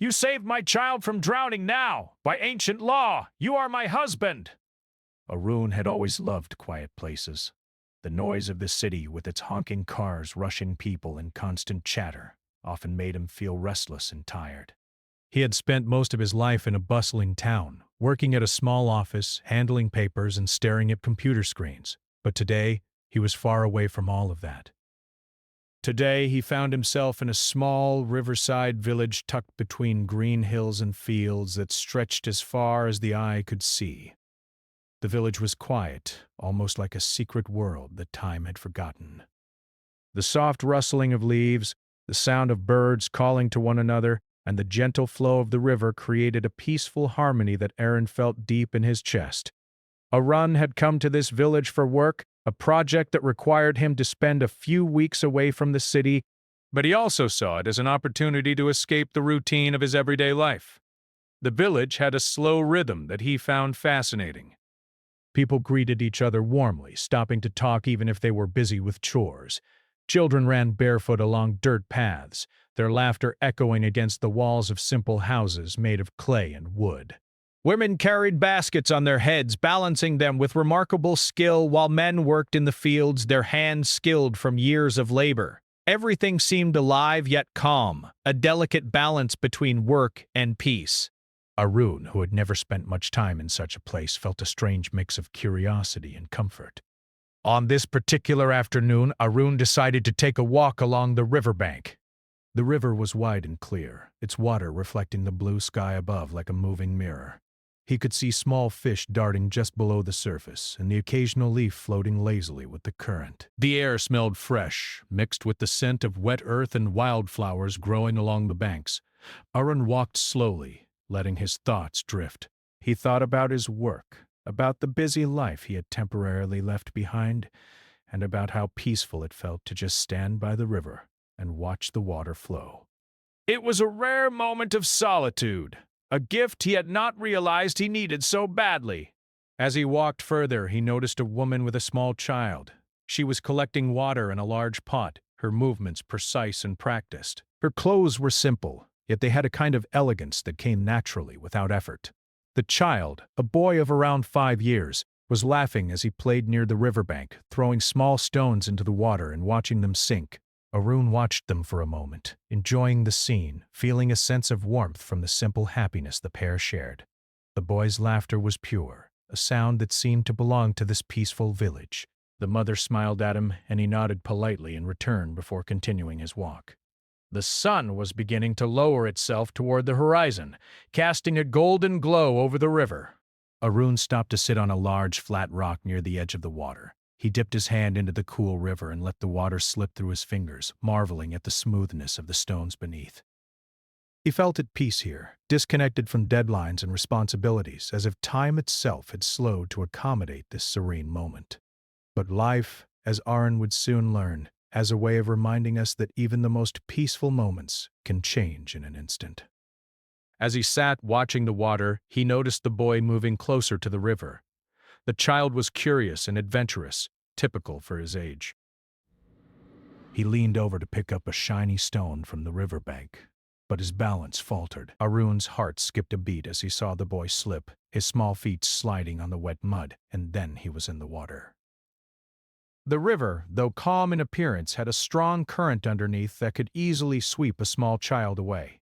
You saved my child from drowning now. By ancient law, you are my husband. Arun had always loved quiet places. The noise of the city with its honking cars, rushing people, and constant chatter often made him feel restless and tired. He had spent most of his life in a bustling town, working at a small office, handling papers, and staring at computer screens. But today, he was far away from all of that. Today, he found himself in a small riverside village tucked between green hills and fields that stretched as far as the eye could see. The village was quiet, almost like a secret world that time had forgotten. The soft rustling of leaves, the sound of birds calling to one another, and the gentle flow of the river created a peaceful harmony that Aaron felt deep in his chest. Arun had come to this village for work, a project that required him to spend a few weeks away from the city, but he also saw it as an opportunity to escape the routine of his everyday life. The village had a slow rhythm that he found fascinating. People greeted each other warmly, stopping to talk even if they were busy with chores. Children ran barefoot along dirt paths, their laughter echoing against the walls of simple houses made of clay and wood. Women carried baskets on their heads, balancing them with remarkable skill, while men worked in the fields, their hands skilled from years of labor. Everything seemed alive yet calm, a delicate balance between work and peace. Arun, who had never spent much time in such a place, felt a strange mix of curiosity and comfort. On this particular afternoon, Arun decided to take a walk along the riverbank. The river was wide and clear, its water reflecting the blue sky above like a moving mirror. He could see small fish darting just below the surface, and the occasional leaf floating lazily with the current. The air smelled fresh, mixed with the scent of wet earth and wildflowers growing along the banks. Arun walked slowly, letting his thoughts drift. He thought about his work, about the busy life he had temporarily left behind, and about how peaceful it felt to just stand by the river and watch the water flow. It was a rare moment of solitude, a gift he had not realized he needed so badly. As he walked further, he noticed a woman with a small child. She was collecting water in a large pot, her movements precise and practiced. Her clothes were simple, yet they had a kind of elegance that came naturally without effort. The child, a boy of around 5 years, was laughing as he played near the riverbank, throwing small stones into the water and watching them sink. Arun watched them for a moment, enjoying the scene, feeling a sense of warmth from the simple happiness the pair shared. The boy's laughter was pure, a sound that seemed to belong to this peaceful village. The mother smiled at him, and he nodded politely in return before continuing his walk. The sun was beginning to lower itself toward the horizon, casting a golden glow over the river. Arun stopped to sit on a large, flat rock near the edge of the water. He dipped his hand into the cool river and let the water slip through his fingers, marveling at the smoothness of the stones beneath. He felt at peace here, disconnected from deadlines and responsibilities, as if time itself had slowed to accommodate this serene moment. But life, as Arun would soon learn, has a way of reminding us that even the most peaceful moments can change in an instant. As he sat watching the water, he noticed the boy moving closer to the river. The child was curious and adventurous, typical for his age. He leaned over to pick up a shiny stone from the riverbank, but his balance faltered. Arun's heart skipped a beat as he saw the boy slip, his small feet sliding on the wet mud, and then he was in the water. The river, though calm in appearance, had a strong current underneath that could easily sweep a small child away.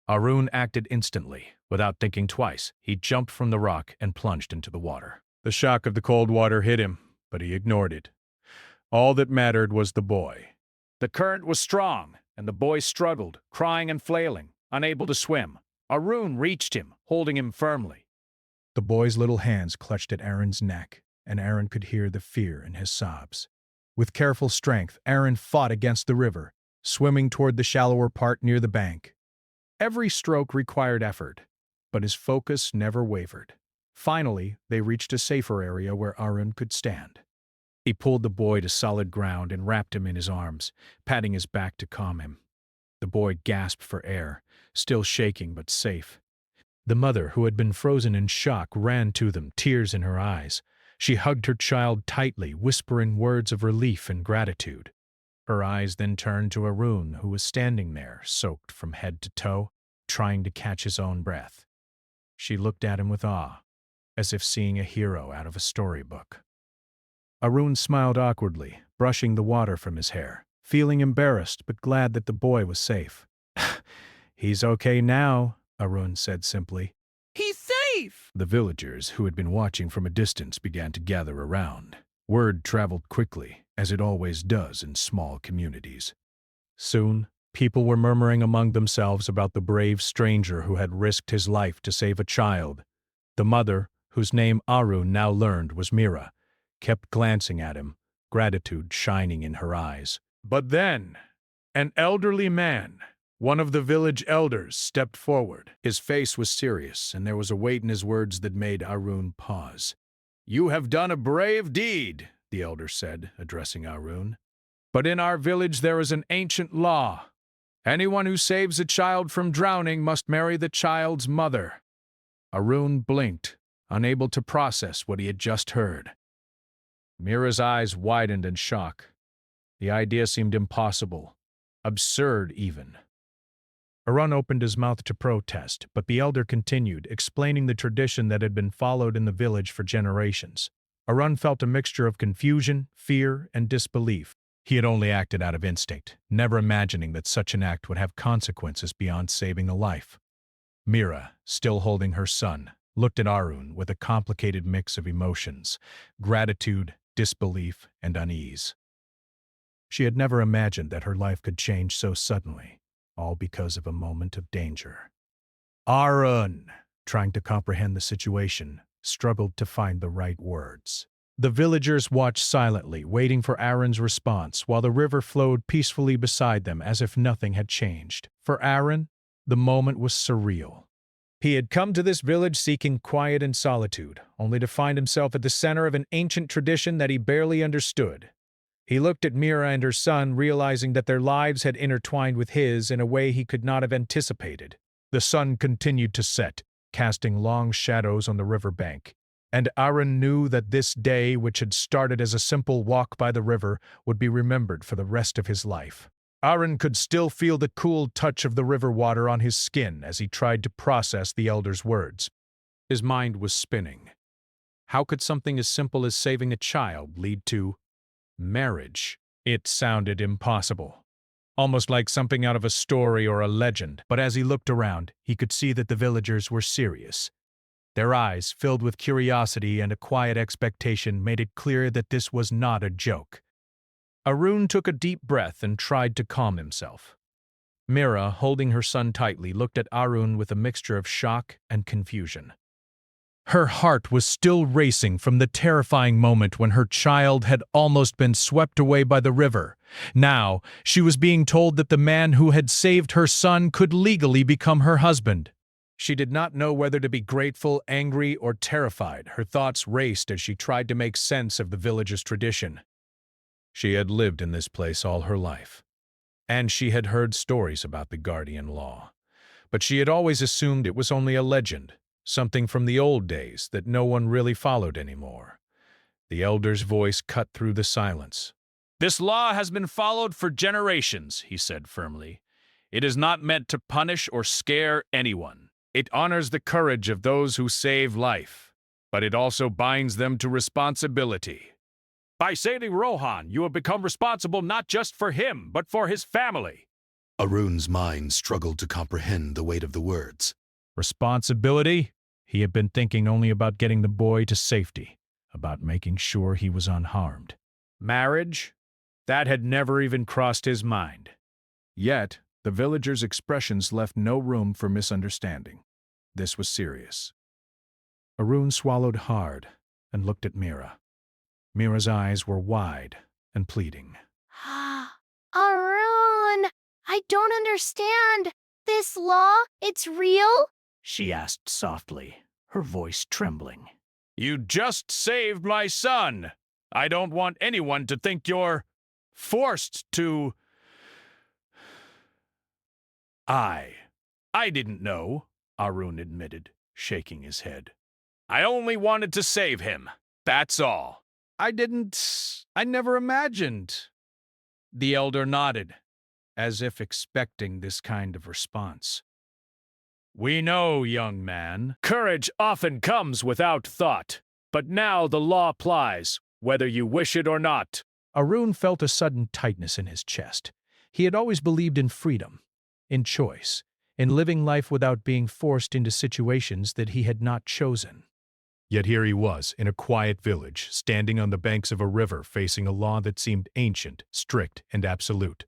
Arun acted instantly. Without thinking twice, he jumped from the rock and plunged into the water. The shock of the cold water hit him, but he ignored it. All that mattered was the boy. The current was strong, and the boy struggled, crying and flailing, unable to swim. Arun reached him, holding him firmly. The boy's little hands clutched at Aaron's neck, and Aaron could hear the fear in his sobs. With careful strength, Aaron fought against the river, swimming toward the shallower part near the bank. Every stroke required effort, but his focus never wavered. Finally, they reached a safer area where Arun could stand. He pulled the boy to solid ground and wrapped him in his arms, patting his back to calm him. The boy gasped for air, still shaking but safe. The mother, who had been frozen in shock, ran to them, tears in her eyes. She hugged her child tightly, whispering words of relief and gratitude. Her eyes then turned to Arun, who was standing there, soaked from head to toe, trying to catch his own breath. She looked at him with awe, as if seeing a hero out of a storybook. Arun smiled awkwardly, brushing the water from his hair, feeling embarrassed but glad that the boy was safe. "He's okay now," Arun said simply. He's safe! The villagers, who had been watching from a distance, began to gather around. Word traveled quickly, as it always does in small communities. Soon, people were murmuring among themselves about the brave stranger who had risked his life to save a child. The mother, whose name Arun now learned was Mira, kept glancing at him, gratitude shining in her eyes. But then, an elderly man, one of the village elders, stepped forward. His face was serious, and there was a weight in his words that made Arun pause. "You have done a brave deed," the elder said, addressing Arun. "But in our village there is an ancient law. Anyone who saves a child from drowning must marry the child's mother." Arun blinked, unable to process what he had just heard. Mira's eyes widened in shock. The idea seemed impossible, absurd even. Arun opened his mouth to protest, but the elder continued, explaining the tradition that had been followed in the village for generations. Arun felt a mixture of confusion, fear, and disbelief. He had only acted out of instinct, never imagining that such an act would have consequences beyond saving a life. Mira, still holding her son, looked at Arun with a complicated mix of emotions: gratitude, disbelief, and unease. She had never imagined that her life could change so suddenly, all because of a moment of danger. Arun, trying to comprehend the situation, struggled to find the right words. The villagers watched silently, waiting for Arun's response, while the river flowed peacefully beside them as if nothing had changed. For Arun, the moment was surreal. He had come to this village seeking quiet and solitude, only to find himself at the center of an ancient tradition that he barely understood. He looked at Mira and her son, realizing that their lives had intertwined with his in a way he could not have anticipated. The sun continued to set, casting long shadows on the riverbank, and Arun knew that this day, which had started as a simple walk by the river, would be remembered for the rest of his life. Arun could still feel the cool touch of the river water on his skin as he tried to process the elder's words. His mind was spinning. How could something as simple as saving a child lead to marriage? It sounded impossible, almost like something out of a story or a legend. But as he looked around, he could see that the villagers were serious. Their eyes, filled with curiosity and a quiet expectation, made it clear that this was not a joke. Arun took a deep breath and tried to calm himself. Mira, holding her son tightly, looked at Arun with a mixture of shock and confusion. Her heart was still racing from the terrifying moment when her child had almost been swept away by the river. Now, she was being told that the man who had saved her son could legally become her husband. She did not know whether to be grateful, angry, or terrified. Her thoughts raced as she tried to make sense of the village's tradition. She had lived in this place all her life, and she had heard stories about the guardian law. But she had always assumed it was only a legend, something from the old days that no one really followed anymore. The elder's voice cut through the silence. "This law has been followed for generations," he said firmly. "It is not meant to punish or scare anyone. It honors the courage of those who save life, but it also binds them to responsibility. By saving Rohan, you have become responsible not just for him, but for his family." Arun's mind struggled to comprehend the weight of the words. Responsibility? He had been thinking only about getting the boy to safety, about making sure he was unharmed. Marriage? That had never even crossed his mind. Yet, the villagers' expressions left no room for misunderstanding. This was serious. Arun swallowed hard and looked at Mira. Mira's eyes were wide and pleading. Arun, I don't understand. This law, it's real? She asked softly, her voice trembling. "You just saved my son. I don't want anyone to think you're forced to..." I didn't know," Arun admitted, shaking his head. "I only wanted to save him. That's all. I never imagined." The elder nodded, as if expecting this kind of response. We know, young man, courage often comes without thought, but now the law applies, whether you wish it or not. Arun felt a sudden tightness in his chest. He had always believed in freedom, in choice, in living life without being forced into situations that he had not chosen. Yet here he was, in a quiet village, standing on the banks of a river, facing a law that seemed ancient, strict, and absolute.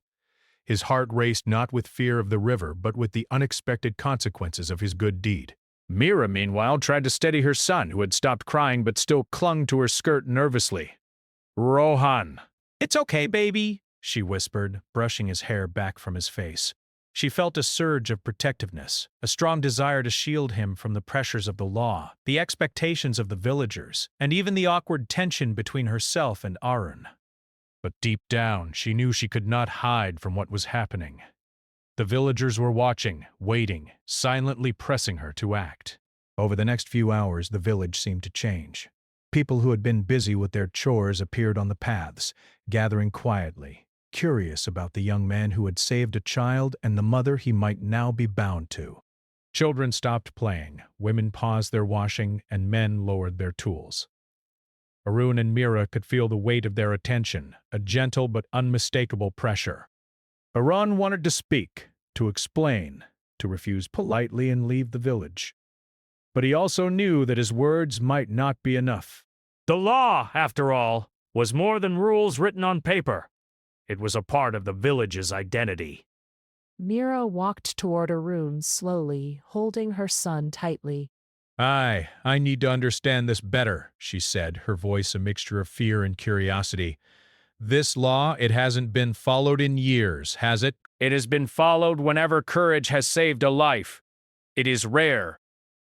His heart raced not with fear of the river, but with the unexpected consequences of his good deed. Mira, meanwhile, tried to steady her son, who had stopped crying but still clung to her skirt nervously. Rohan. It's okay, baby, she whispered, brushing his hair back from his face. She felt a surge of protectiveness, a strong desire to shield him from the pressures of the law, the expectations of the villagers, and even the awkward tension between herself and Arun. But deep down, she knew she could not hide from what was happening. The villagers were watching, waiting, silently pressing her to act. Over the next few hours, the village seemed to change. People who had been busy with their chores appeared on the paths, gathering quietly, curious about the young man who had saved a child and the mother he might now be bound to. Children stopped playing, women paused their washing, and men lowered their tools. Arun and Mira could feel the weight of their attention, a gentle but unmistakable pressure. Arun wanted to speak, to explain, to refuse politely and leave the village. But he also knew that his words might not be enough. The law, after all, was more than rules written on paper. It was a part of the village's identity. Mira walked toward Arun slowly, holding her son tightly. I need to understand this better, she said, her voice a mixture of fear and curiosity. This law, it hasn't been followed in years, has it? It has been followed whenever courage has saved a life. It is rare,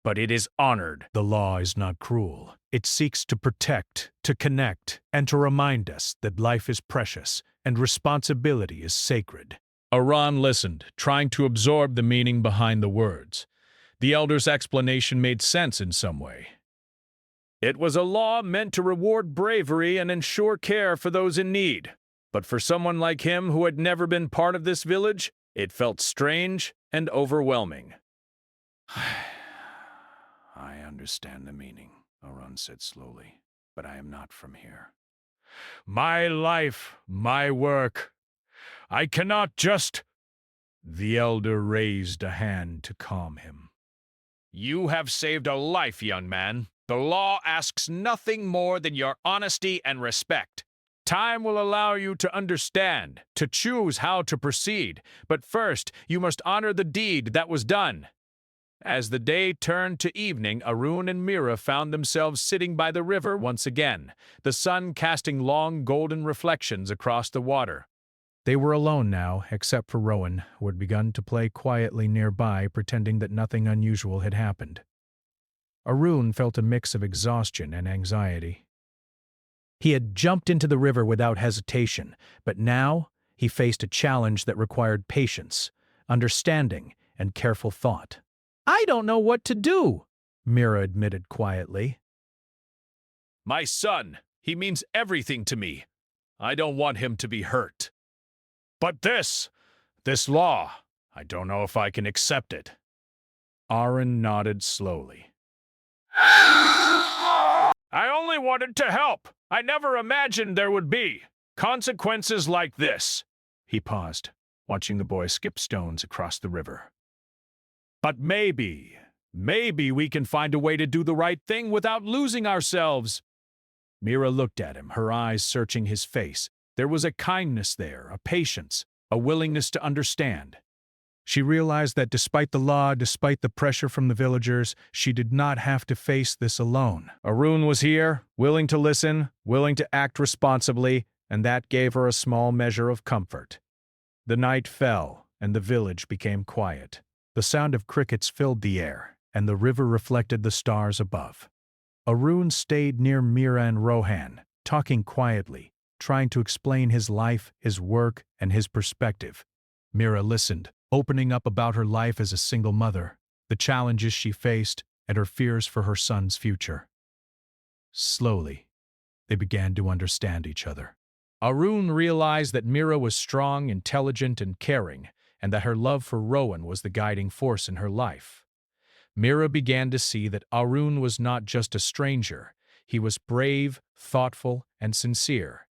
but it is honored. The law is not cruel. It seeks to protect, to connect, and to remind us that life is precious and responsibility is sacred. Arun listened, trying to absorb the meaning behind the words. The elder's explanation made sense in some way. It was a law meant to reward bravery and ensure care for those in need. But for someone like him who had never been part of this village, it felt strange and overwhelming. I understand the meaning, Arun said slowly, but I am not from here. My life, my work. I cannot just... The elder raised a hand to calm him. You have saved a life, young man. The law asks nothing more than your honesty and respect. Time will allow you to understand, to choose how to proceed, but first you must honor the deed that was done. As the day turned to evening, Arun and Mira found themselves sitting by the river once again, the sun casting long golden reflections across the water. They were alone now, except for Rowan, who had begun to play quietly nearby, pretending that nothing unusual had happened. Arun felt a mix of exhaustion and anxiety. He had jumped into the river without hesitation, but now he faced a challenge that required patience, understanding, and careful thought. I don't know what to do, Mira admitted quietly. My son, he means everything to me. I don't want him to be hurt. But this law, I don't know if I can accept it. Arun nodded slowly. I only wanted to help. I never imagined there would be consequences like this. He paused, watching the boy skip stones across the river. But maybe we can find a way to do the right thing without losing ourselves. Mira looked at him, her eyes searching his face. There was a kindness there, a patience, a willingness to understand. She realized that despite the law, despite the pressure from the villagers, she did not have to face this alone. Arun was here, willing to listen, willing to act responsibly, and that gave her a small measure of comfort. The night fell, and the village became quiet. The sound of crickets filled the air, and the river reflected the stars above. Arun stayed near Mira and Rohan, talking quietly, trying to explain his life, his work, and his perspective. Mira listened, opening up about her life as a single mother, the challenges she faced, and her fears for her son's future. Slowly, they began to understand each other. Arun realized that Mira was strong, intelligent, and caring, and that her love for Rowan was the guiding force in her life. Mira began to see that Arun was not just a stranger. He was brave, thoughtful, and sincere.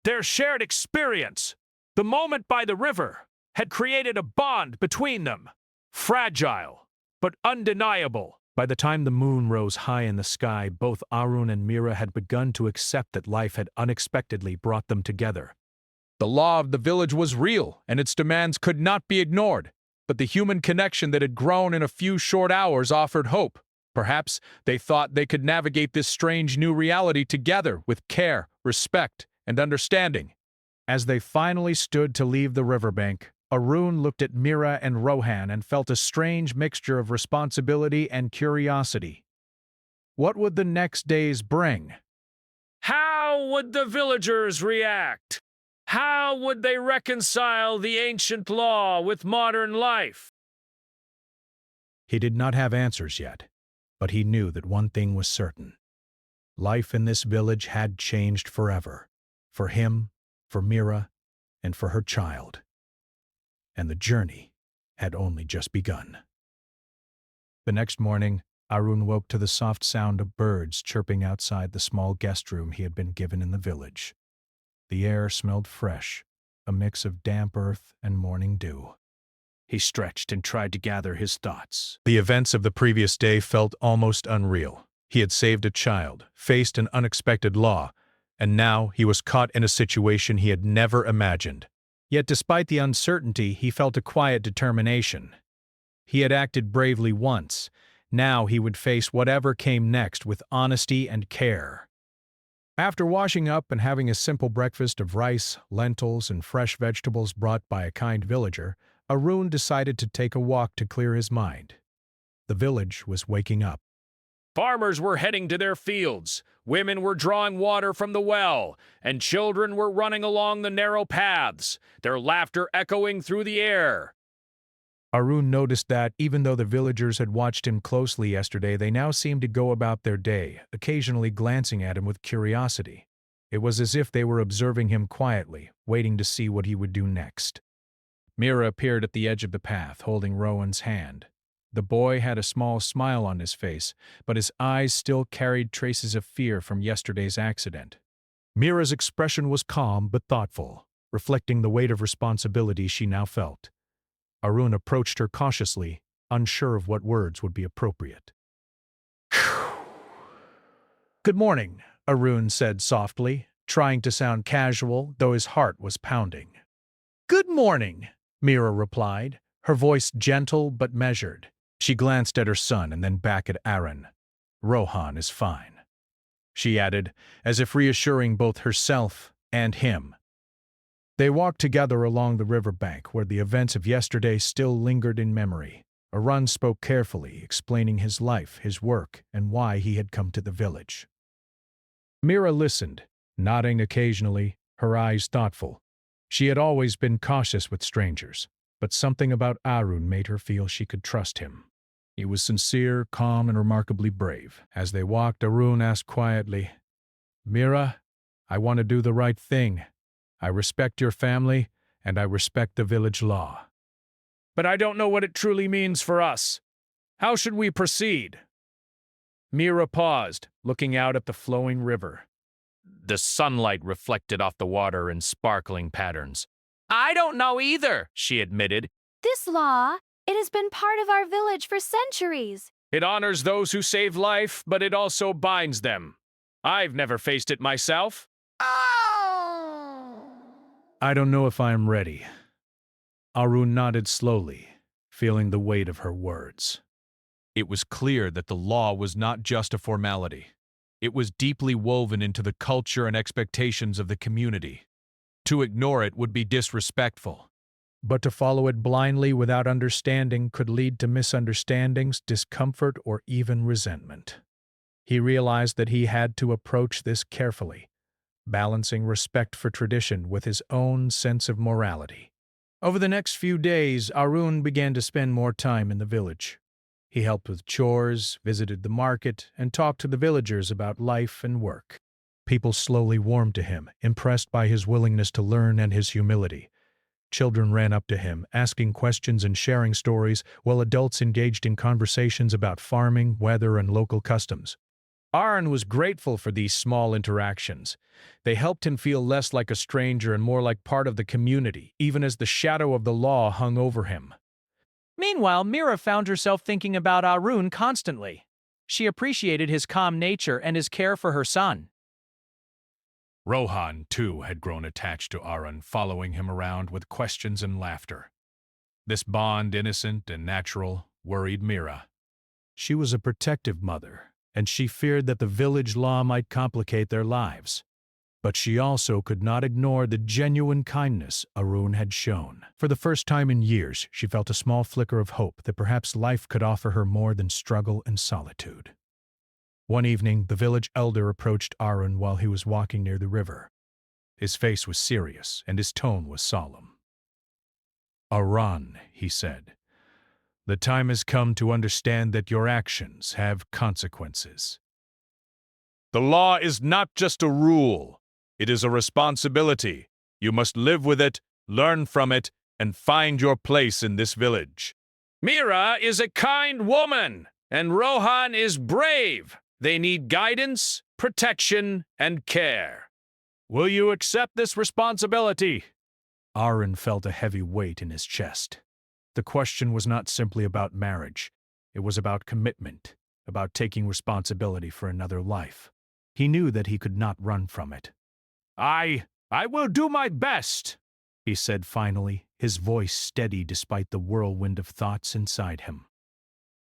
Their shared experience, the moment by the river, had created a bond between them. Fragile, but undeniable. By the time the moon rose high in the sky, both Arun and Mira had begun to accept that life had unexpectedly brought them together. The law of the village was real, and its demands could not be ignored. But the human connection that had grown in a few short hours offered hope. Perhaps they thought they could navigate this strange new reality together with care, respect, and understanding. As they finally stood to leave the riverbank, Arun looked at Mira and Rohan and felt a strange mixture of responsibility and curiosity. What would the next days bring? How would the villagers react? How would they reconcile the ancient law with modern life? He did not have answers yet, but he knew that one thing was certain. Life in this village had changed forever, for him, for Mira, and for her child. And the journey had only just begun. The next morning, Arun woke to the soft sound of birds chirping outside the small guest room he had been given in the village. The air smelled fresh, a mix of damp earth and morning dew. He stretched and tried to gather his thoughts. The events of the previous day felt almost unreal. He had saved a child, faced an unexpected law, and now he was caught in a situation he had never imagined. Yet despite the uncertainty, he felt a quiet determination. He had acted bravely once. Now he would face whatever came next with honesty and care. After washing up and having a simple breakfast of rice, lentils, and fresh vegetables brought by a kind villager, Arun decided to take a walk to clear his mind. The village was waking up. Farmers were heading to their fields, women were drawing water from the well, and children were running along the narrow paths, their laughter echoing through the air. Arun noticed that, even though the villagers had watched him closely yesterday, they now seemed to go about their day, occasionally glancing at him with curiosity. It was as if they were observing him quietly, waiting to see what he would do next. Mira appeared at the edge of the path, holding Rowan's hand. The boy had a small smile on his face, but his eyes still carried traces of fear from yesterday's accident. Mira's expression was calm but thoughtful, reflecting the weight of responsibility she now felt. Arun approached her cautiously, unsure of what words would be appropriate. "Good morning," Arun said softly, trying to sound casual, though his heart was pounding. "Good morning," Mira replied, her voice gentle but measured. She glanced at her son and then back at Aaron. "Rohan is fine," she added, as if reassuring both herself and him. They walked together along the riverbank, where the events of yesterday still lingered in memory. Arun spoke carefully, explaining his life, his work, and why he had come to the village. Mira listened, nodding occasionally, her eyes thoughtful. She had always been cautious with strangers, but something about Arun made her feel she could trust him. He was sincere, calm, and remarkably brave. As they walked, Arun asked quietly, "Mira, I want to do the right thing. I respect your family, and I respect the village law. But I don't know what it truly means for us. How should we proceed?" Mira paused, looking out at the flowing river. The sunlight reflected off the water in sparkling patterns. "I don't know either," she admitted. This law, it has been part of our village for centuries. It honors those who save life, but it also binds them. I've never faced it myself. Oh! I don't know if I am ready. Arun nodded slowly, feeling the weight of her words. It was clear that the law was not just a formality. It was deeply woven into the culture and expectations of the community. To ignore it would be disrespectful. But to follow it blindly without understanding could lead to misunderstandings, discomfort, or even resentment. He realized that he had to approach this carefully, balancing respect for tradition with his own sense of morality. Over the next few days, Arun began to spend more time in the village. He helped with chores, visited the market, and talked to the villagers about life and work. People slowly warmed to him, impressed by his willingness to learn and his humility. Children ran up to him, asking questions and sharing stories, while adults engaged in conversations about farming, weather, and local customs. Aaron was grateful for these small interactions. They helped him feel less like a stranger and more like part of the community, even as the shadow of the law hung over him. Meanwhile, Mira found herself thinking about Arun constantly. She appreciated his calm nature and his care for her son. Rohan, too, had grown attached to Aaron, following him around with questions and laughter. This bond, innocent and natural, worried Mira. She was a protective mother, and she feared that the village law might complicate their lives. But she also could not ignore the genuine kindness Arun had shown. For the first time in years, she felt a small flicker of hope that perhaps life could offer her more than struggle and solitude. One evening, the village elder approached Arun while he was walking near the river. His face was serious, and his tone was solemn. "Arun," he said, "the time has come to understand that your actions have consequences. The law is not just a rule. It is a responsibility. You must live with it, learn from it, and find your place in this village." "Mira is a kind woman, and Rohan is brave. They need guidance, protection, and care. Will you accept this responsibility?" Aaron felt a heavy weight in his chest. The question was not simply about marriage. It was about commitment, about taking responsibility for another life. He knew that he could not run from it. I will do my best," he said finally, his voice steady despite the whirlwind of thoughts inside him.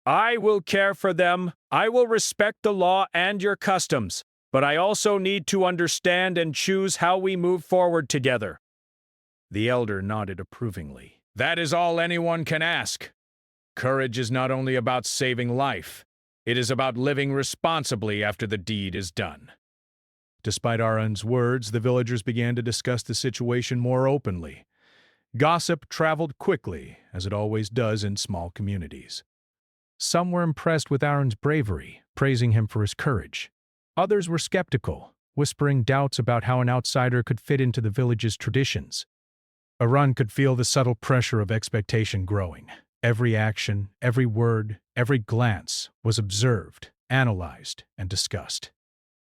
"I will care for them. I will respect the law and your customs, but I also need to understand and choose how we move forward together." The elder nodded approvingly. "That is all anyone can ask. Courage is not only about saving life, it is about living responsibly after the deed is done." Despite Aaron's words, the villagers began to discuss the situation more openly. Gossip traveled quickly, as it always does in small communities. Some were impressed with Aaron's bravery, praising him for his courage. Others were skeptical, whispering doubts about how an outsider could fit into the village's traditions. Aaron could feel the subtle pressure of expectation growing. Every action, every word, every glance was observed, analyzed, and discussed.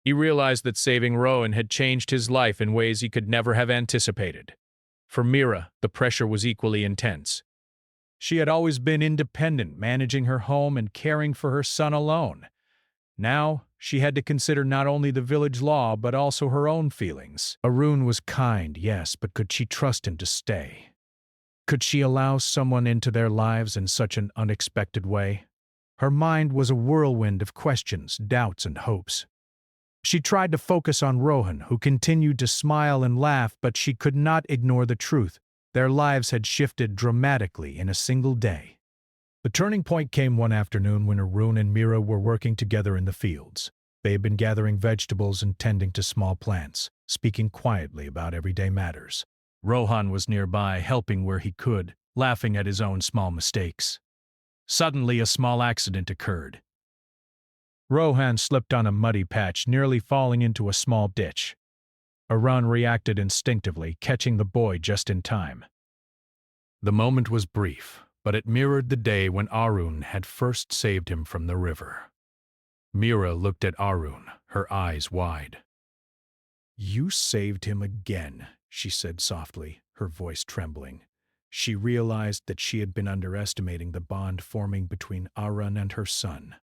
He realized that saving Rowan had changed his life in ways he could never have anticipated. For Mira, the pressure was equally intense. She had always been independent, managing her home and caring for her son alone. Now, she had to consider not only the village law, but also her own feelings. Arun was kind, yes, but could she trust him to stay? Could she allow someone into their lives in such an unexpected way? Her mind was a whirlwind of questions, doubts, and hopes. She tried to focus on Rohan, who continued to smile and laugh, but she could not ignore the truth. Their lives had shifted dramatically in a single day. The turning point came one afternoon when Arun and Mira were working together in the fields. They had been gathering vegetables and tending to small plants, speaking quietly about everyday matters. Rohan was nearby, helping where he could, laughing at his own small mistakes. Suddenly, a small accident occurred. Rohan slipped on a muddy patch, nearly falling into a small ditch. Arun reacted instinctively, catching the boy just in time. The moment was brief, but it mirrored the day when Arun had first saved him from the river. Mira looked at Arun, her eyes wide. "You saved him again," she said softly, her voice trembling. She realized that she had been underestimating the bond forming between Arun and her son.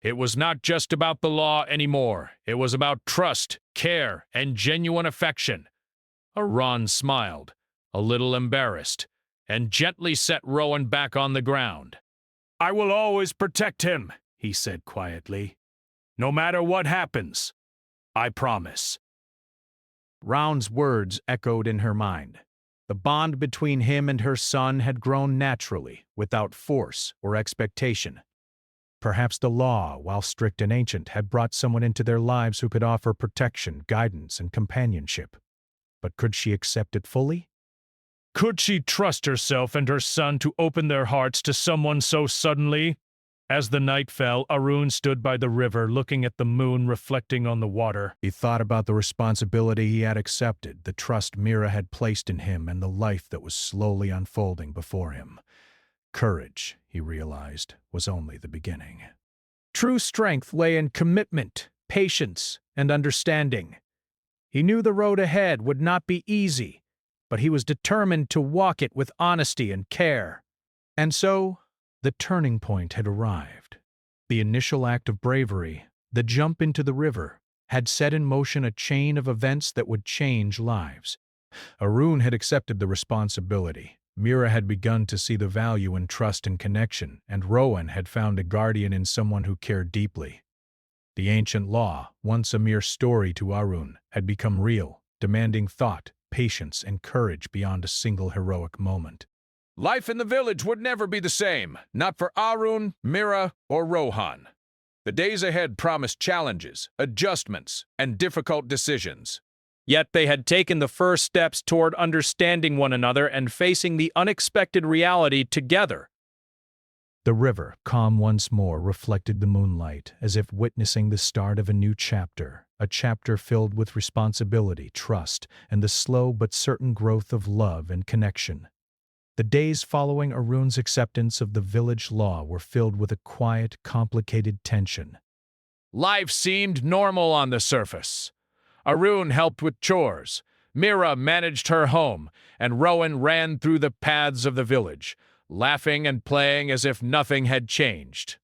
It was not just about the law anymore. It was about trust, care, and genuine affection. Arun smiled, a little embarrassed, and gently set Rowan back on the ground. "I will always protect him," he said quietly. "No matter what happens. I promise." Round's words echoed in her mind. The bond between him and her son had grown naturally, without force or expectation. Perhaps the law, while strict and ancient, had brought someone into their lives who could offer protection, guidance, and companionship. But could she accept it fully? Could she trust herself and her son to open their hearts to someone so suddenly? As the night fell, Arun stood by the river, looking at the moon reflecting on the water. He thought about the responsibility he had accepted, the trust Mira had placed in him, and the life that was slowly unfolding before him. Courage, he realized, was only the beginning. True strength lay in commitment, patience, and understanding. He knew the road ahead would not be easy, but he was determined to walk it with honesty and care. And so, the turning point had arrived. The initial act of bravery, the jump into the river, had set in motion a chain of events that would change lives. Arun had accepted the responsibility. Mira had begun to see the value in trust and connection, and Rowan had found a guardian in someone who cared deeply. The ancient law, once a mere story to Arun, had become real, demanding thought, patience, and courage beyond a single heroic moment. Life in the village would never be the same, not for Arun, Mira, or Rohan. The days ahead promised challenges, adjustments, and difficult decisions. Yet they had taken the first steps toward understanding one another and facing the unexpected reality together. The river, calm once more, reflected the moonlight, as if witnessing the start of a new chapter, a chapter filled with responsibility, trust, and the slow but certain growth of love and connection. The days following Arun's acceptance of the village law were filled with a quiet, complicated tension. Life seemed normal on the surface. Arun helped with chores, Mira managed her home, and Rowan ran through the paths of the village, laughing and playing as if nothing had changed.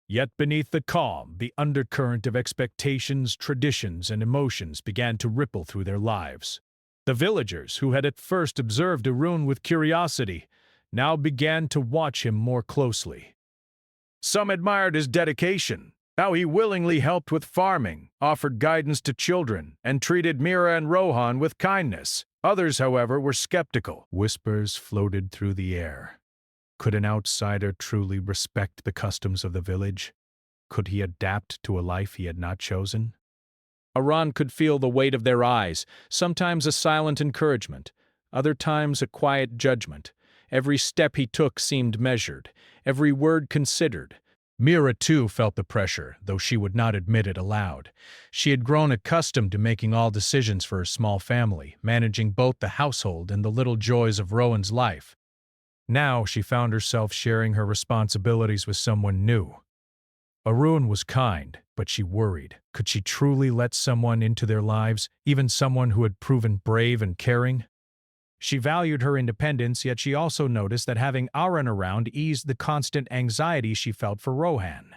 Yet beneath the calm, the undercurrent of expectations, traditions, and emotions began to ripple through their lives. The villagers, who had at first observed Arun with curiosity, now began to watch him more closely. Some admired his dedication, how he willingly helped with farming, offered guidance to children, and treated Mira and Rohan with kindness. Others, however, were skeptical. Whispers floated through the air. Could an outsider truly respect the customs of the village? Could he adapt to a life he had not chosen? Arun could feel the weight of their eyes, sometimes a silent encouragement, other times a quiet judgment. Every step he took seemed measured, every word considered. Mira, too, felt the pressure, though she would not admit it aloud. She had grown accustomed to making all decisions for her small family, managing both the household and the little joys of Rowan's life. Now she found herself sharing her responsibilities with someone new. Arun was kind, but she worried. Could she truly let someone into their lives, even someone who had proven brave and caring? She valued her independence, yet she also noticed that having Arun around eased the constant anxiety she felt for Rohan.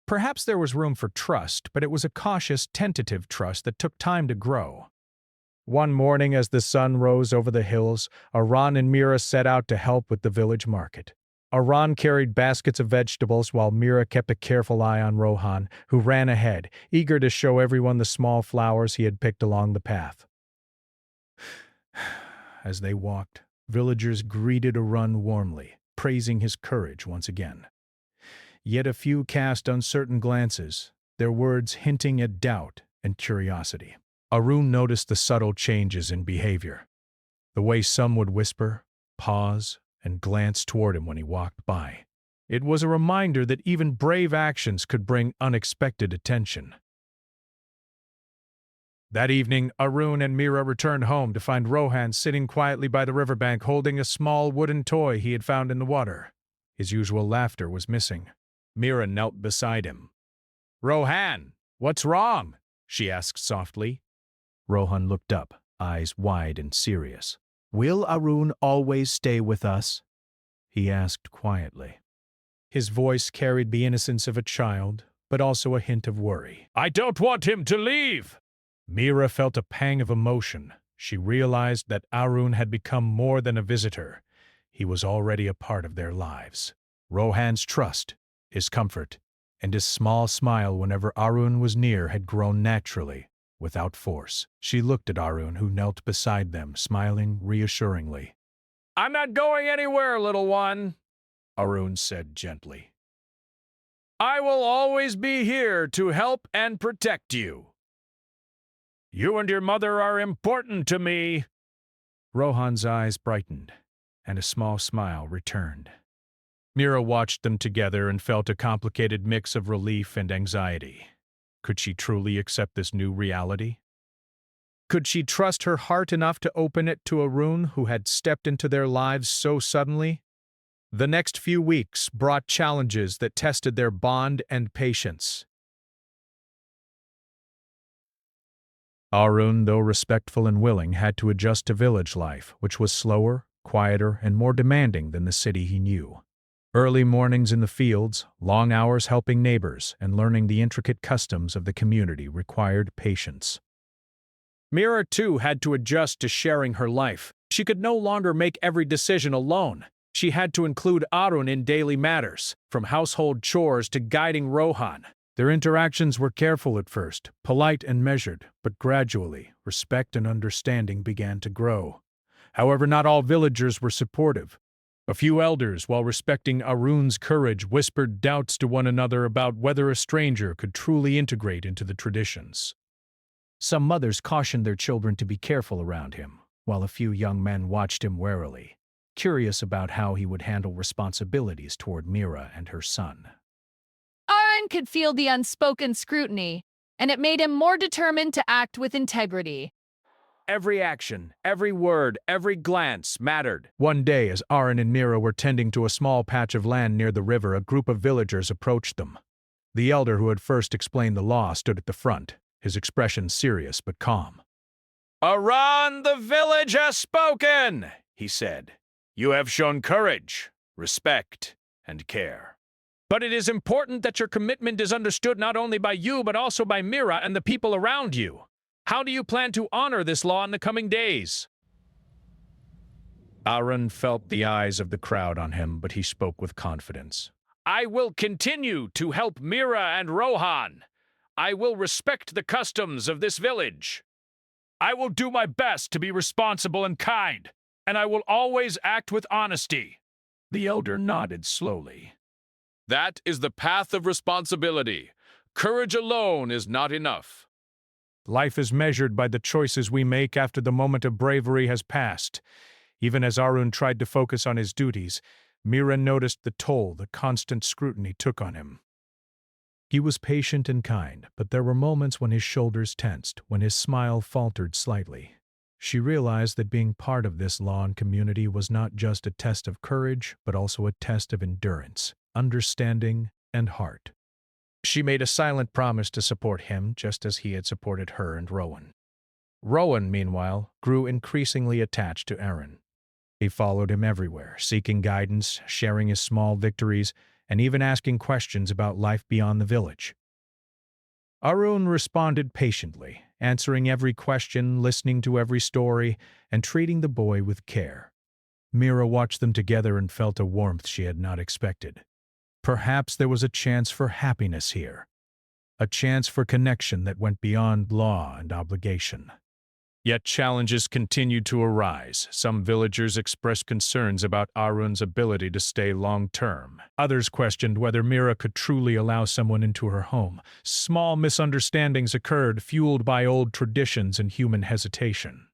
Perhaps there was room for trust, but it was a cautious, tentative trust that took time to grow. One morning, as the sun rose over the hills, Arun and Mira set out to help with the village market. Arun carried baskets of vegetables while Mira kept a careful eye on Rohan, who ran ahead, eager to show everyone the small flowers he had picked along the path. As they walked, villagers greeted Arun warmly, praising his courage once again. Yet a few cast uncertain glances, their words hinting at doubt and curiosity. Arun noticed the subtle changes in behavior. The way some would whisper, pause, and glance toward him when he walked by. It was a reminder that even brave actions could bring unexpected attention. That evening, Arun and Mira returned home to find Rohan sitting quietly by the riverbank holding a small wooden toy he had found in the water. His usual laughter was missing. Mira knelt beside him. "Rohan, what's wrong?" she asked softly. Rohan looked up, eyes wide and serious. "Will Arun always stay with us?" he asked quietly. His voice carried the innocence of a child, but also a hint of worry. "I don't want him to leave!" Mira felt a pang of emotion. She realized that Arun had become more than a visitor. He was already a part of their lives. Rohan's trust, his comfort, and his small smile whenever Arun was near had grown naturally, without force. She looked at Arun, who knelt beside them, smiling reassuringly. "I'm not going anywhere, little one," Arun said gently. "I will always be here to help and protect you. You and your mother are important to me." Rohan's eyes brightened, and a small smile returned. Mira watched them together and felt a complicated mix of relief and anxiety. Could she truly accept this new reality? Could she trust her heart enough to open it to Arun, who had stepped into their lives so suddenly? The next few weeks brought challenges that tested their bond and patience. Arun, though respectful and willing, had to adjust to village life, which was slower, quieter, and more demanding than the city he knew. Early mornings in the fields, long hours helping neighbors, and learning the intricate customs of the community required patience. Mira, too, had to adjust to sharing her life. She could no longer make every decision alone. She had to include Arun in daily matters, from household chores to guiding Rohan. Their interactions were careful at first, polite and measured, but gradually, respect and understanding began to grow. However, not all villagers were supportive. A few elders, while respecting Arun's courage, whispered doubts to one another about whether a stranger could truly integrate into the traditions. Some mothers cautioned their children to be careful around him, while a few young men watched him warily, curious about how he would handle responsibilities toward Mira and her son. Arun could feel the unspoken scrutiny, and it made him more determined to act with integrity. Every action, every word, every glance mattered. One day, as Arun and Mira were tending to a small patch of land near the river, a group of villagers approached them. The elder who had first explained the law stood at the front, his expression serious but calm. "Arun, the village has spoken," he said. "You have shown courage, respect, and care. But it is important that your commitment is understood not only by you but also by Mira and the people around you. How do you plan to honor this law in the coming days?" Arun felt the eyes of the crowd on him, but he spoke with confidence. "I will continue to help Mira and Rohan. I will respect the customs of this village. I will do my best to be responsible and kind, and I will always act with honesty." The elder nodded slowly. "That is the path of responsibility. Courage alone is not enough. Life is measured by the choices we make after the moment of bravery has passed." Even as Arun tried to focus on his duties, Mira noticed the toll the constant scrutiny took on him. He was patient and kind, but there were moments when his shoulders tensed, when his smile faltered slightly. She realized that being part of this law and community was not just a test of courage, but also a test of endurance, understanding, and heart. She made a silent promise to support him just as he had supported her and Rowan. Rowan, meanwhile, grew increasingly attached to Arun. He followed him everywhere, seeking guidance, sharing his small victories, and even asking questions about life beyond the village. Arun responded patiently, answering every question, listening to every story, and treating the boy with care. Mira watched them together and felt a warmth she had not expected. Perhaps there was a chance for happiness here, a chance for connection that went beyond law and obligation. Yet challenges continued to arise. Some villagers expressed concerns about Arun's ability to stay long-term. Others questioned whether Mira could truly allow someone into her home. Small misunderstandings occurred, fueled by old traditions and human hesitation.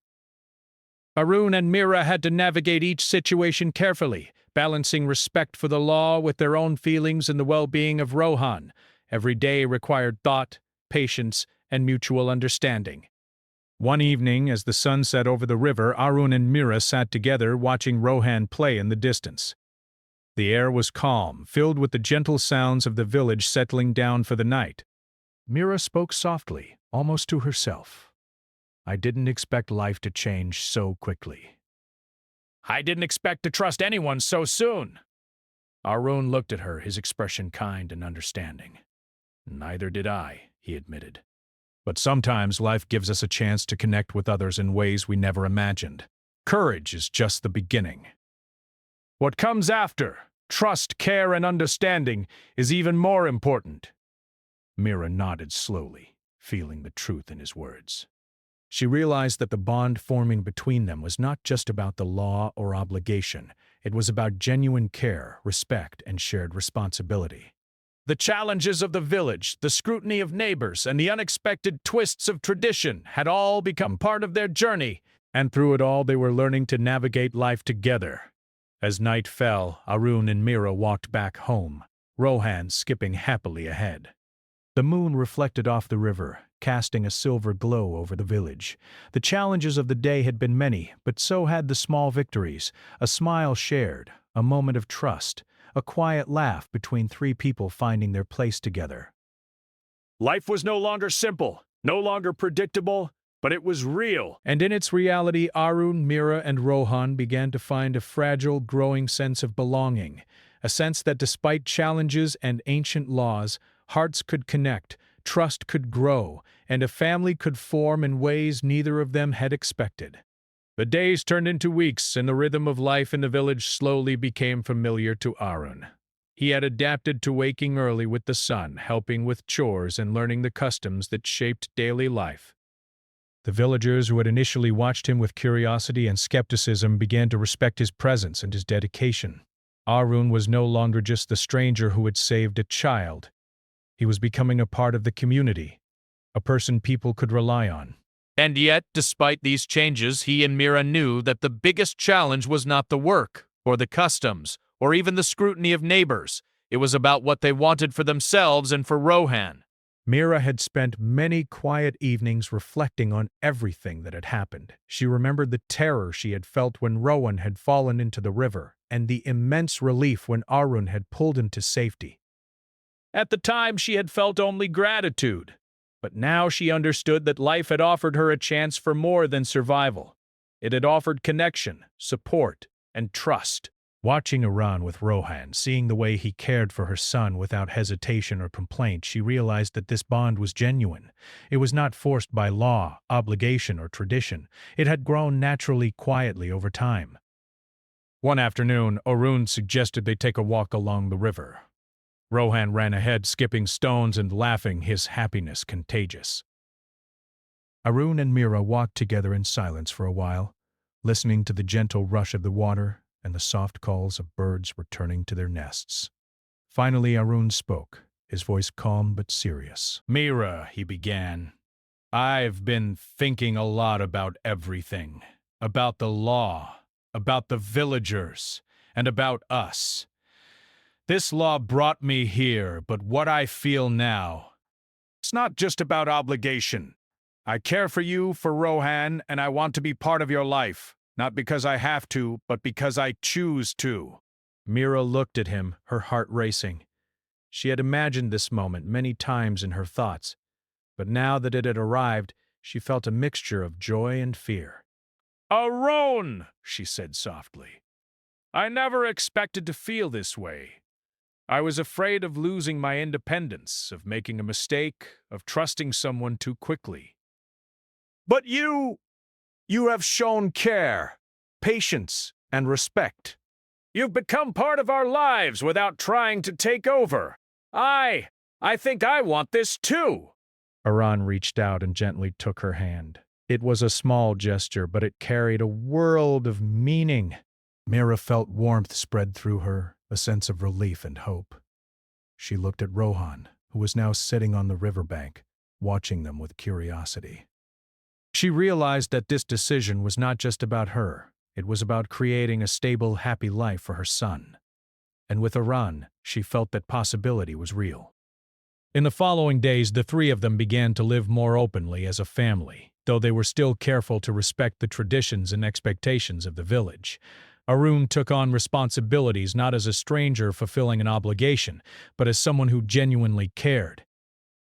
Arun and Mira had to navigate each situation carefully, balancing respect for the law with their own feelings and the well-being of Rohan. Every day required thought, patience, and mutual understanding. One evening, as the sun set over the river, Arun and Mira sat together watching Rohan play in the distance. The air was calm, filled with the gentle sounds of the village settling down for the night. Mira spoke softly, almost to herself. "I didn't expect life to change so quickly." "I didn't expect to trust anyone so soon." Arun looked at her, his expression kind and understanding. "Neither did I," he admitted. "But sometimes life gives us a chance to connect with others in ways we never imagined. Courage is just the beginning. What comes after, trust, care, and understanding, is even more important." Mira nodded slowly, feeling the truth in his words. She realized that the bond forming between them was not just about the law or obligation. It was about genuine care, respect, and shared responsibility. The challenges of the village, the scrutiny of neighbors, and the unexpected twists of tradition had all become part of their journey, and through it all they were learning to navigate life together. As night fell, Arun and Mira walked back home, Rohan skipping happily ahead. The moon reflected off the river, casting a silver glow over the village. The challenges of the day had been many, but so had the small victories, a smile shared, a moment of trust, a quiet laugh between three people finding their place together. Life was no longer simple, no longer predictable, but it was real. And in its reality, Arun, Mira, and Rohan began to find a fragile, growing sense of belonging, a sense that despite challenges and ancient laws, hearts could connect, trust could grow, and a family could form in ways neither of them had expected. The days turned into weeks, and the rhythm of life in the village slowly became familiar to Arun. He had adapted to waking early with the sun, helping with chores and learning the customs that shaped daily life. The villagers who had initially watched him with curiosity and skepticism began to respect his presence and his dedication. Arun was no longer just the stranger who had saved a child. He was becoming a part of the community, a person people could rely on. And yet, despite these changes, he and Mira knew that the biggest challenge was not the work, or the customs, or even the scrutiny of neighbors. It was about what they wanted for themselves and for Rohan. Mira had spent many quiet evenings reflecting on everything that had happened. She remembered the terror she had felt when Rohan had fallen into the river, and the immense relief when Arun had pulled him to safety. At the time, she had felt only gratitude, but now she understood that life had offered her a chance for more than survival. It had offered connection, support, and trust. Watching Arun with Rohan, seeing the way he cared for her son without hesitation or complaint, she realized that this bond was genuine. It was not forced by law, obligation, or tradition. It had grown naturally, quietly over time. One afternoon, Arun suggested they take a walk along the river. Rohan ran ahead, skipping stones and laughing, his happiness contagious. Arun and Mira walked together in silence for a while, listening to the gentle rush of the water and the soft calls of birds returning to their nests. Finally, Arun spoke, his voice calm but serious. "Mira," he began, "I've been thinking a lot about everything. About the law, about the villagers, and about us. This law brought me here, but what I feel now, it's not just about obligation. I care for you, for Rohan, and I want to be part of your life. Not because I have to, but because I choose to." Mira looked at him, her heart racing. She had imagined this moment many times in her thoughts, but now that it had arrived, she felt a mixture of joy and fear. "Arun," she said softly, "I never expected to feel this way. I was afraid of losing my independence, of making a mistake, of trusting someone too quickly. But you have shown care, patience, and respect. You've become part of our lives without trying to take over. I think I want this too." Arun reached out and gently took her hand. It was a small gesture, but it carried a world of meaning. Mira felt warmth spread through her, a sense of relief and hope. She looked at Rohan, who was now sitting on the riverbank, watching them with curiosity. She realized that this decision was not just about her. It was about creating a stable, happy life for her son. And with Arun, she felt that possibility was real. In the following days, the three of them began to live more openly as a family, though they were still careful to respect the traditions and expectations of the village. Arun took on responsibilities not as a stranger fulfilling an obligation, but as someone who genuinely cared.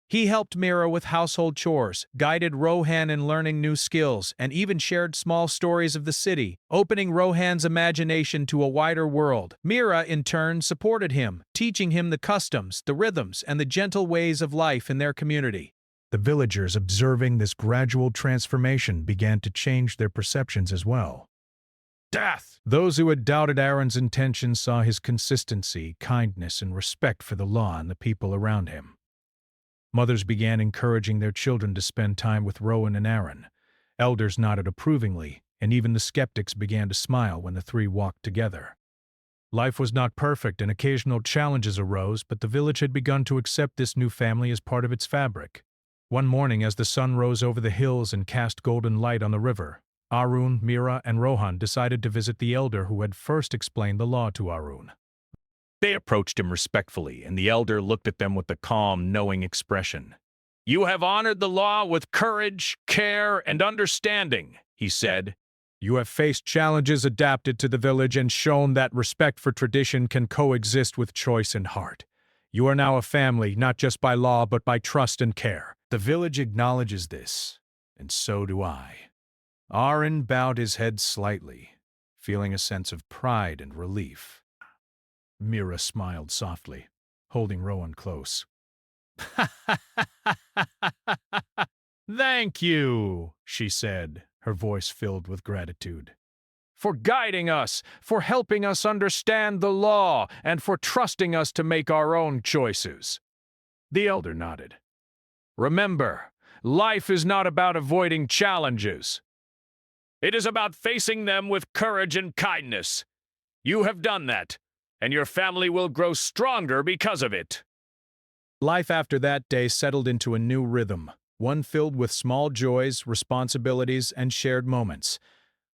He helped Mira with household chores, guided Rohan in learning new skills, and even shared small stories of the city, opening Rohan's imagination to a wider world. Mira, in turn, supported him, teaching him the customs, the rhythms, and the gentle ways of life in their community. The villagers, observing this gradual transformation, began to change their perceptions as well. Death! Those who had doubted Arun's intentions saw his consistency, kindness, and respect for the law and the people around him. Mothers began encouraging their children to spend time with Rohan and Arun. Elders nodded approvingly, and even the skeptics began to smile when the three walked together. Life was not perfect and occasional challenges arose, but the village had begun to accept this new family as part of its fabric. One morning, as the sun rose over the hills and cast golden light on the river, Arun, Mira, and Rohan decided to visit the elder who had first explained the law to Arun. They approached him respectfully, and the elder looked at them with a calm, knowing expression. "You have honored the law with courage, care, and understanding," he said. You have faced challenges, adapted to the village, and shown that respect for tradition can coexist with choice and heart. You are now a family, not just by law, but by trust and care. The village acknowledges this, and so do I. Arun bowed his head slightly, feeling a sense of pride and relief. Mira smiled softly, holding Rowan close. "Thank you," she said, her voice filled with gratitude. "For guiding us, for helping us understand the law, and for trusting us to make our own choices." The elder nodded. "Remember, life is not about avoiding challenges. It is about facing them with courage and kindness. You have done that, and your family will grow stronger because of it." Life after that day settled into a new rhythm, one filled with small joys, responsibilities, and shared moments.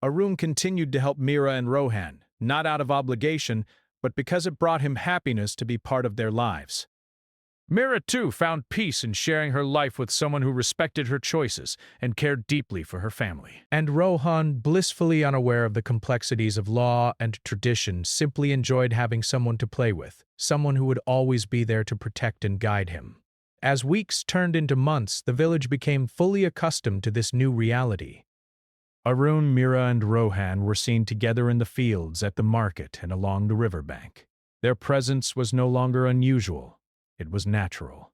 Arun continued to help Mira and Rohan, not out of obligation, but because it brought him happiness to be part of their lives. Mira, too, found peace in sharing her life with someone who respected her choices and cared deeply for her family. And Rohan, blissfully unaware of the complexities of law and tradition, simply enjoyed having someone to play with, someone who would always be there to protect and guide him. As weeks turned into months, the village became fully accustomed to this new reality. Arun, Mira, and Rohan were seen together in the fields, at the market, and along the riverbank. Their presence was no longer unusual. It was natural.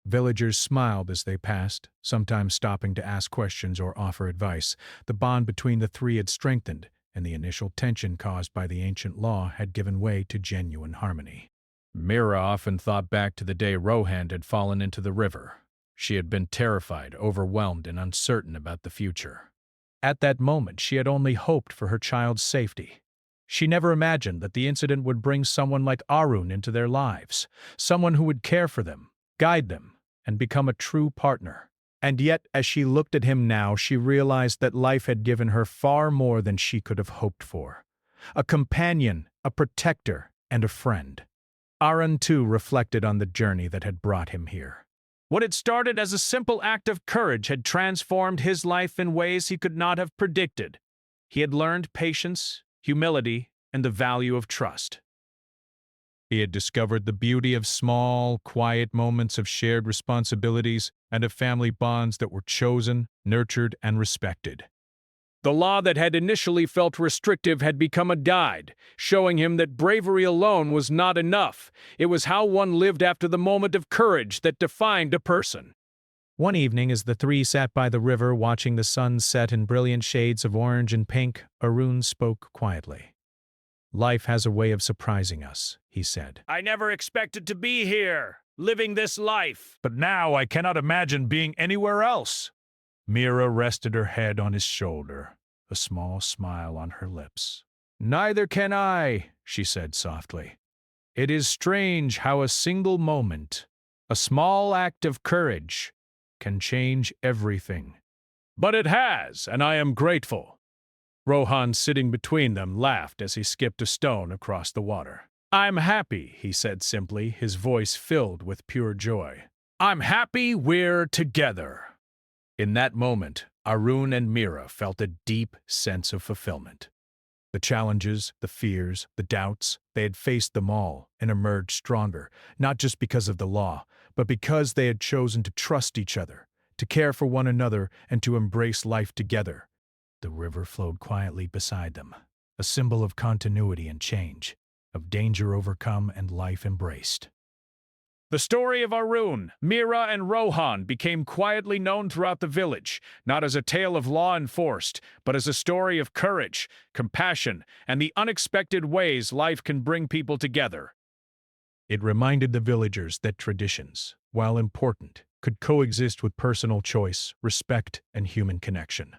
Villagers smiled as they passed, sometimes stopping to ask questions or offer advice. The bond between the three had strengthened, and the initial tension caused by the ancient law had given way to genuine harmony. Mira often thought back to the day Rohan had fallen into the river. She had been terrified, overwhelmed, and uncertain about the future. At that moment, she had only hoped for her child's safety. She never imagined that the incident would bring someone like Arun into their lives, someone who would care for them, guide them, and become a true partner. And yet, as she looked at him now, she realized that life had given her far more than she could have hoped for. A companion, a protector, and a friend. Arun, too, reflected on the journey that had brought him here. What had started as a simple act of courage had transformed his life in ways he could not have predicted. He had learned patience, humility, and the value of trust. He had discovered the beauty of small, quiet moments of shared responsibilities and of family bonds that were chosen, nurtured, and respected. The law that had initially felt restrictive had become a guide, showing him that bravery alone was not enough. It was how one lived after the moment of courage that defined a person. One evening, as the three sat by the river watching the sun set in brilliant shades of orange and pink, Arun spoke quietly. "Life has a way of surprising us," he said. "I never expected to be here, living this life. But now I cannot imagine being anywhere else." Mira rested her head on his shoulder, a small smile on her lips. "Neither can I," she said softly. "It is strange how a single moment, a small act of courage, can change everything. But it has, and I am grateful." Rohan, sitting between them, laughed as he skipped a stone across the water. "I'm happy," he said simply, his voice filled with pure joy. "I'm happy we're together." In that moment, Arun and Mira felt a deep sense of fulfillment. The challenges, the fears, the doubts, they had faced them all and emerged stronger, not just because of the law, but because they had chosen to trust each other, to care for one another, and to embrace life together. The river flowed quietly beside them, a symbol of continuity and change, of danger overcome and life embraced. The story of Arun, Mira, and Rohan became quietly known throughout the village, not as a tale of law enforced, but as a story of courage, compassion, and the unexpected ways life can bring people together. It reminded the villagers that traditions, while important, could coexist with personal choice, respect, and human connection.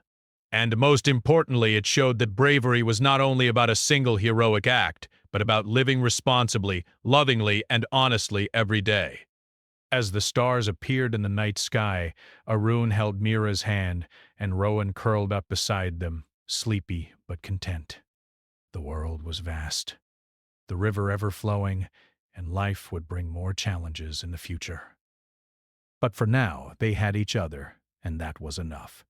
And most importantly, it showed that bravery was not only about a single heroic act, but about living responsibly, lovingly, and honestly every day. As the stars appeared in the night sky, Arun held Mira's hand, and Rowan curled up beside them, sleepy but content. The world was vast, the river ever-flowing, and life would bring more challenges in the future. But for now, they had each other, and that was enough.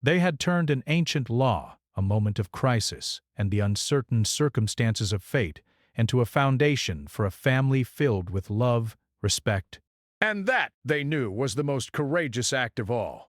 They had turned an ancient law, a moment of crisis, and the uncertain circumstances of fate, into a foundation for a family filled with love, respect, And that, they knew, was the most courageous act of all.